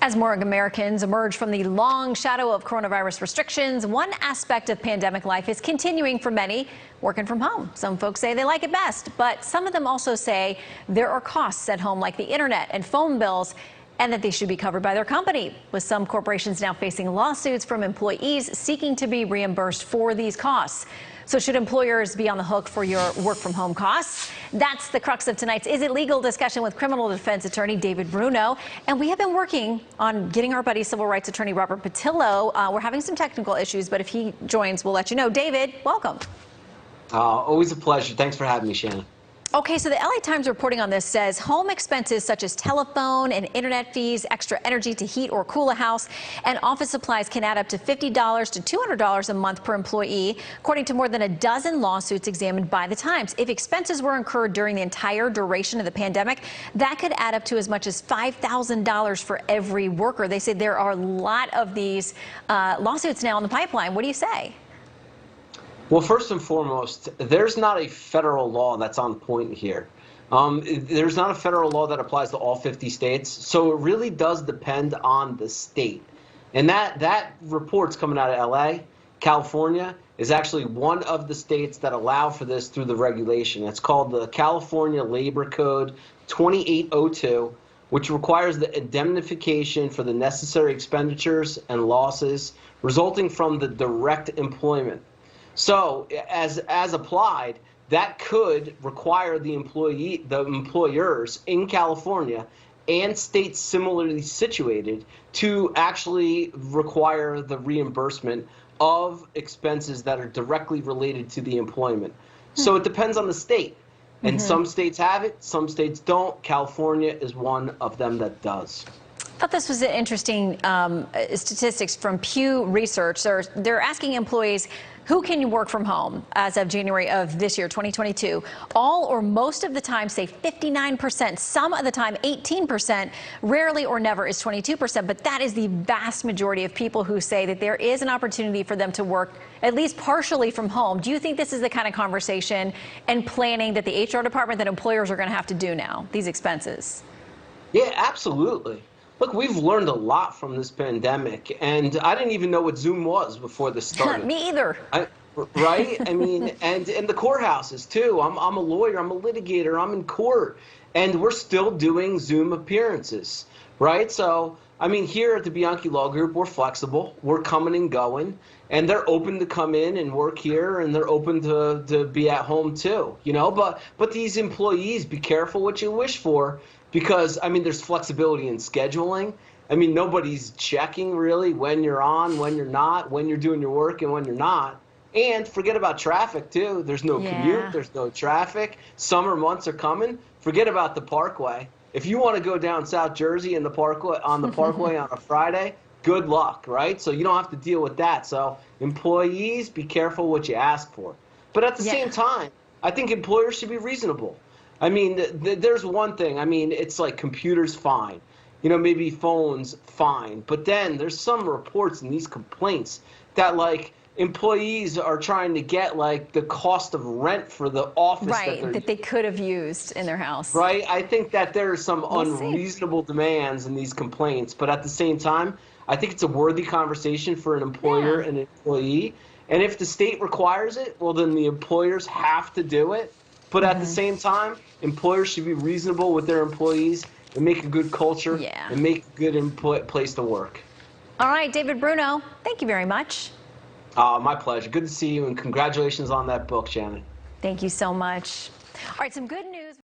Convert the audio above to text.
As more Americans emerge from the long shadow of coronavirus restrictions, one aspect of pandemic life is continuing for many, working from home. Some folks say they like it best, but some of them also say there are costs at home like the internet and phone bills, and that they should be covered by their company, with some corporations now facing lawsuits from employees seeking to be reimbursed for these costs. So should employers be on the hook for your work from home costs? That's the crux of tonight's Is It Legal discussion with criminal defense attorney David Bruno. And we have been working on getting our buddy civil rights attorney Robert Patillo. We're having some technical issues, but if he joins, we'll let you know. David, welcome. Always a pleasure. Thanks for having me, Shannon. Okay, so the LA Times reporting on this says home expenses such as telephone and internet fees, extra energy to heat or cool a house, and office supplies can add up to $50 to $200 a month per employee, according to more than a dozen lawsuits examined by the Times. If expenses were incurred during the entire duration of the pandemic, that could add up to as much as $5,000 for every worker. They say there are a lot of these lawsuits now in the pipeline. What do you say? Well, first and foremost, there's not a federal law that's on point here. There's not a federal law that applies to all 50 states, so it really does depend on the state. And that report's coming out of LA. California is actually one of the states that allow for this through the regulation. It's called the California Labor Code 2802, which requires the indemnification for the necessary expenditures and losses resulting from the direct employment. So as applied, that could require the employers in California and states similarly situated to actually require the reimbursement of expenses that are directly related to the employment. So it depends on the state. And some states have it, some states don't. California is one of them that does. I thought this was an interesting statistics from Pew Research. They're asking employees, who can you work from home as of January of this year, 2022? All or most of the time say 59%, some of the time 18%, rarely or never is 22%, but that is the vast majority of people who say that there is an opportunity for them to work at least partially from home. Do you think this is the kind of conversation and planning that the HR department, that employers are going to have to do now, these expenses? Yeah, absolutely. Look, we've learned a lot from this pandemic, and I didn't even know what Zoom was before this started. Me either. Right? I mean, and the courthouses, too. I'm a lawyer. I'm a litigator. I'm in court. And we're still doing Zoom appearances, right? So, I mean, here at the Bianchi Law Group, we're flexible. We're coming and going. And they're open to come in and work here, and they're open to be at home, too. You know, but these employees, be careful what you wish for. Because, I mean, there's flexibility in scheduling. I mean, nobody's checking really when you're on, when you're not, when you're doing your work and when you're not. And forget about traffic, too. There's no commute. There's no traffic. Summer months are coming. Forget about the Parkway. If you want to go down South Jersey in the Parkway, on a Friday, good luck, right? So you don't have to deal with that. So employees, be careful what you ask for. But at the same time, I think employers should be reasonable. I mean, there's one thing. I mean, it's like computers, fine. You know, maybe phones, fine. But then there's some reports in these complaints that, like, employees are trying to get, like, the cost of rent for the office that they could have used in their house. Right? I think that there are some unreasonable demands in these complaints. But at the same time, I think it's a worthy conversation for an employer and an employee. And if the state requires it, well, then the employers have to do it. But at the same time, employers should be reasonable with their employees and make a good culture and make a good place to work. All right, David Bruno, thank you very much. My pleasure. Good to see you, and congratulations on that book, Shannon. Thank you so much. All right, some good news.